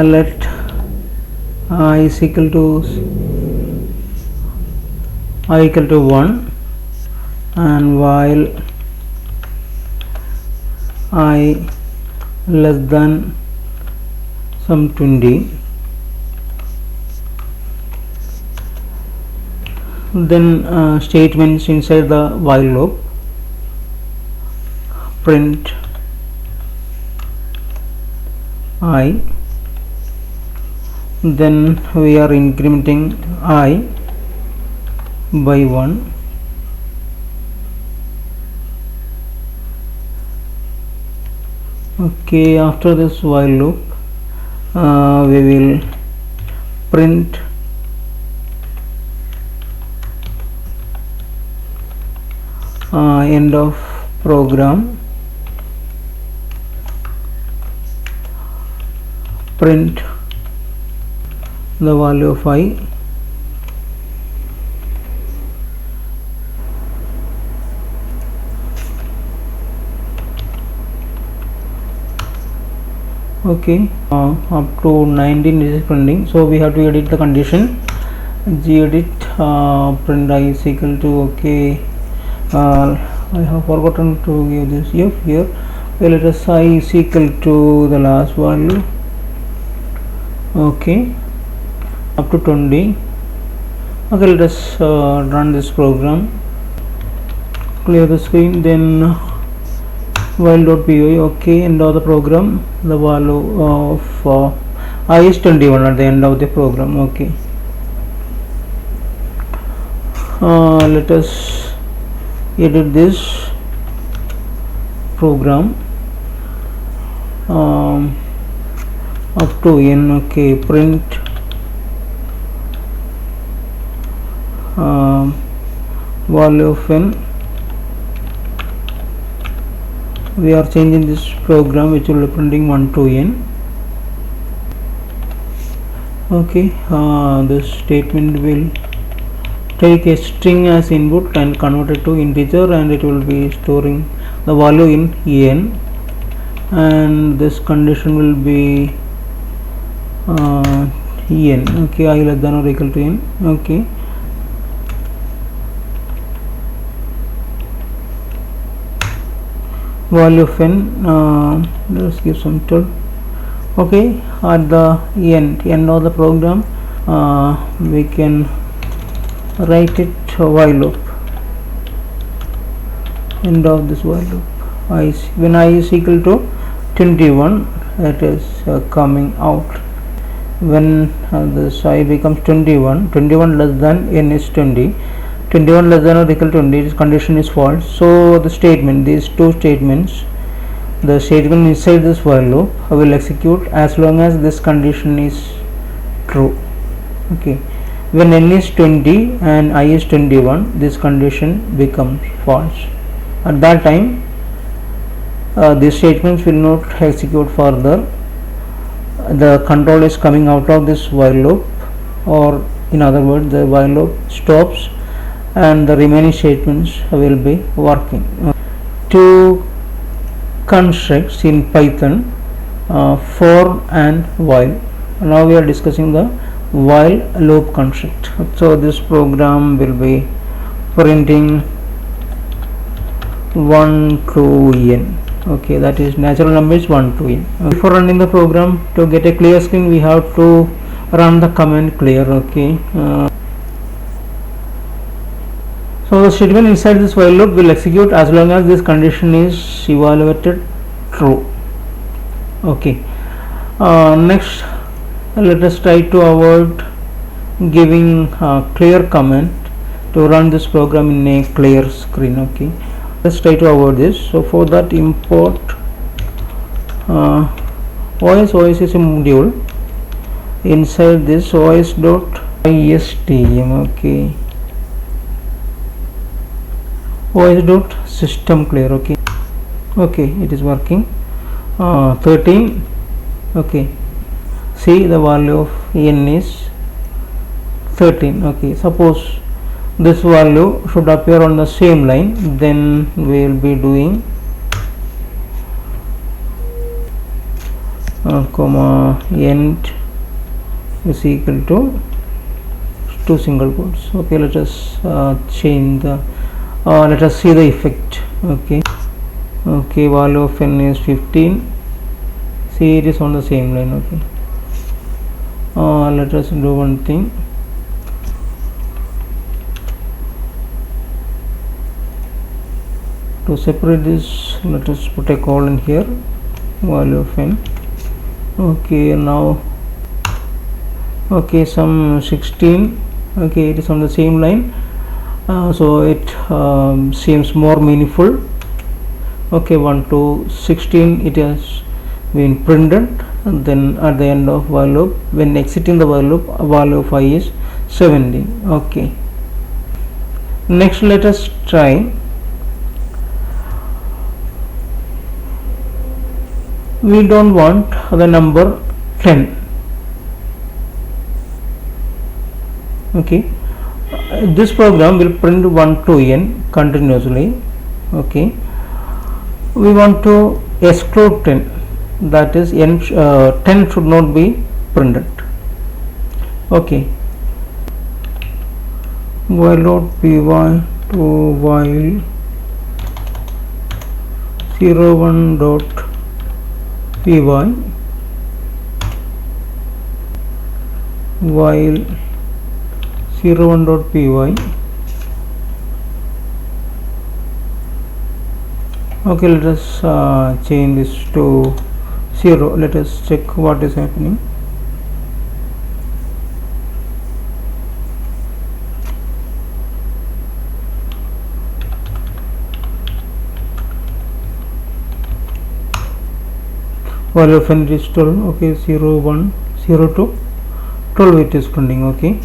let I is equal to 1, and while I less than some 20, then statements inside the while loop: print I, then we are incrementing I by 1, okay. After this while loop we will print end of program, print the value of I, okay. Up to 19 it is printing, so we have to edit the condition. Gedit print I is equal to, okay, I have forgotten to give this f here. Well, let us I is equal to the last value, okay, up to 20. Okay, let us run this program, clear the screen, then while.py, okay. End of the program, the value of I is 21 at the end of the program, okay. Let us edit this program up to n, okay. Print value of n. We are changing this program which will be printing 1 to n, okay. This statement will take a string as input and convert it to integer, and it will be storing the value in en, and this condition will be en, okay. I less than or equal to n, okay. Value of n, let's give some 12, okay. At the end of the program we can write it while loop, end of this while loop. When I is equal to 21, it is coming out. When this I becomes 21 less than n is 20, 21 less than or equal to 20, this condition is false. So the statement, these two statements, the statement inside this while loop will execute as long as this condition is true, okay. When n is 20 and I is 21, this condition becomes false. At that time these statements will not execute further. The control is coming out of this while loop, or in other words, the while loop stops and the remaining statements will be working. Two constructs in Python, for and while. Now we are discussing the while loop construct. So this program will be printing 1 to n, okay. That is natural number is 1 to n. Before running the program, to get a clear screen, we have to run the command clear, okay. So the statement inside this while loop will execute as long as this condition is evaluated true, okay. Next, let us try to avoid giving clear command to run this program in a clear screen, okay. Let's try to avoid this. So for that, import OS is a module. Inside this os.istm, okay, os.system clear, okay. Okay, it is working. 13, okay. See, the value of n is 13, okay. Suppose this value should appear on the same line, then we will be doing comma end is equal to two single quotes. Okay, let us change the let us see the effect. Okay, value of n is 15. See, it is on the same line. Okay, let us do one thing. To separate this, let us put a colon here, value of n. Okay, now some 16. Okay, it is on the same line, so it seems more meaningful. Okay, 1 to 16 it has been printed, and then at the end of while loop, when exiting the while loop, value of I is 17. Okay, next let us try we don't want the number 10. Okay, this program will print 1 to n continuously. Okay, we want to exclude 10, that is n 10 should not be printed. Okay, while load py to while 01 dot py while 01 dot py. Okay, let us change this to 0. Let us check what is happening. Value of n is 12. Okay, 0 1 0 to 12 it is printing. Okay,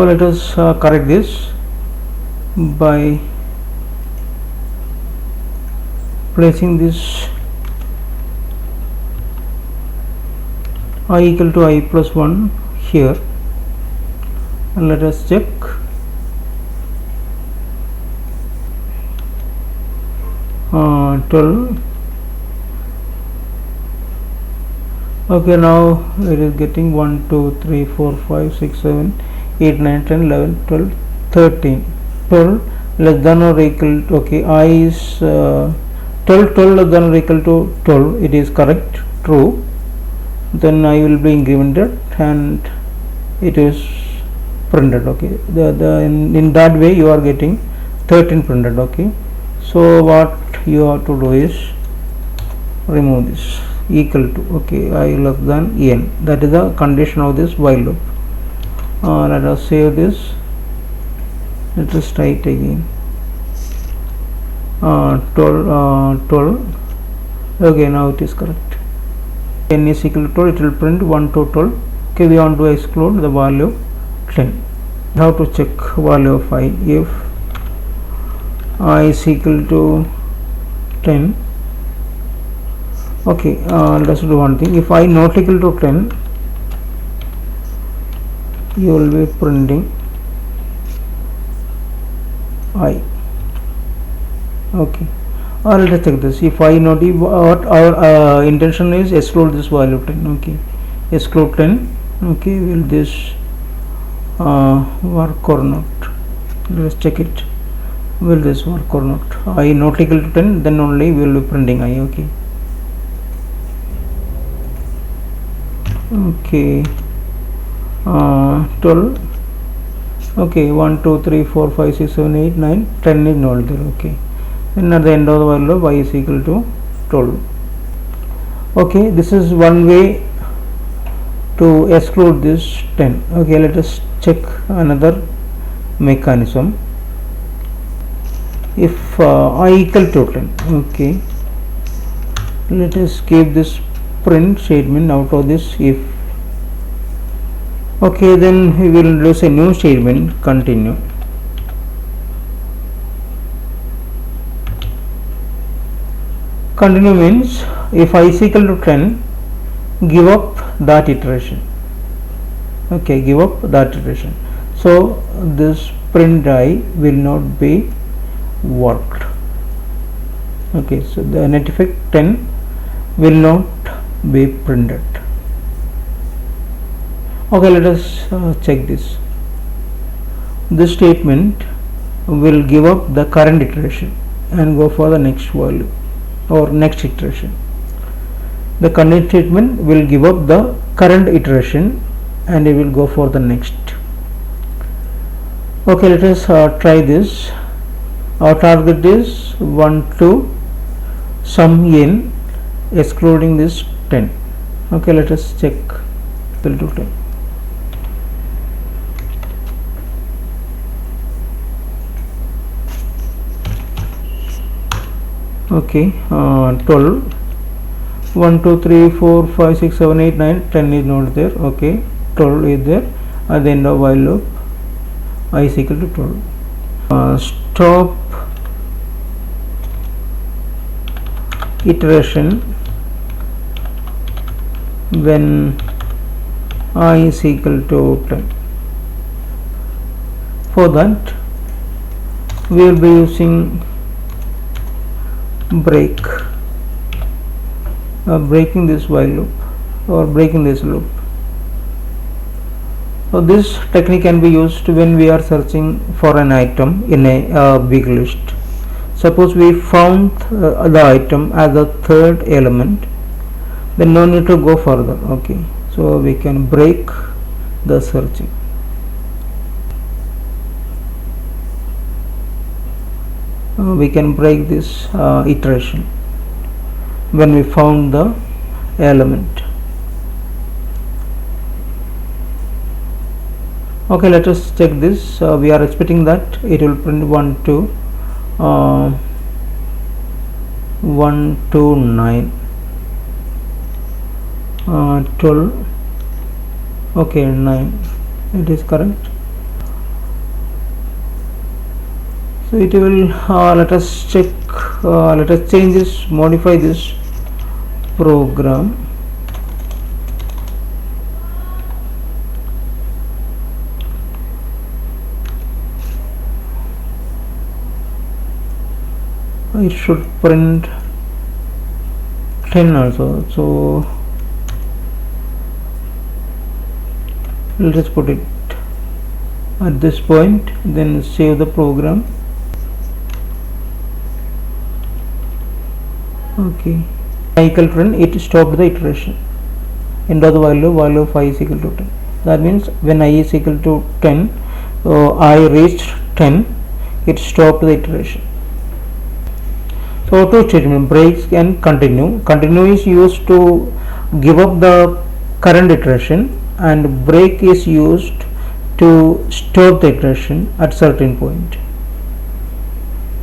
let us correct this by placing this I equal to I plus 1 here, and let us check. Uh, 12. Okay, now it is getting 1 2 3 4 5 6 7 8 9 10 11 12 13. 12 less than or equal to, okay, I is 12 less than or equal to 12. It is correct, true. Then I will be incremented and it is printed. Okay, in that way you are getting 13 printed. Okay, so what you have to do is remove this equal to. Okay, I less than n, that is the condition of this while loop. Let us save this. Let us try it again. 12. Okay, now it is correct. N is equal to 12. It will print 1 to 12. Okay, we want to exclude the value 10. How to check value of I? If I is equal to 10. Okay, let us do one thing. If I not equal to 10, you will be printing I. Okay, let us check this. If I not, what our intention is exclude this value 10. Okay, exclude 10. Okay, will this work or not? Let us check it. Will this work or not? I not equal to 10, then only we will be printing I. Okay. Okay, 12. Okay, 1 2 3 4 5 6 7 8 9 10 is not there. Okay, then at the end of the value of y is equal to 12. Okay, this is one way to exclude this 10. Okay, let us check another mechanism. If I equal to 10, okay, let us keep this print statement out of this if. Okay, then we will use a new statement, continue. Continue means if I is equal to 10, give up that iteration. okay, give up that iteration. So this print I will not be worked. Okay, so the net effect 10 will not be printed. Okay, let us check this. This statement will give up the current iteration and go for the next value or next iteration. The current statement will give up the current iteration and it will go for the next. Okay, let us try this. Our target is 1 to sum n excluding this 10. Okay, let us check equal to 10. Okay, 12, 1 2 3 4 5 6 7 8 9 10 is not there. Okay, 12 is there at the end of while loop. I is equal to 12. Stop iteration when I is equal to 10. For that we will be using breaking this while loop or breaking this loop. So this technique can be used when we are searching for an item in a big list. Suppose we found the item as the third element, then no need to go further. Okay, so we can break the searching. We can break this iteration when we found the element. Okay, let us check this. We are expecting that it will print 1 to 1 to 9, 12. Okay, 9, it is correct. So it will let us check, let us change this, modify this program. It should print 10 also, so let us put it at this point, then save the program. Okay, equal to 10, it stopped the iteration. End of the value of I is equal to 10. That means when I is equal to 10, I reached 10, it stopped the iteration. So two statement, break and continue. Continue is used to give up the current iteration and break is used to stop the iteration at certain point.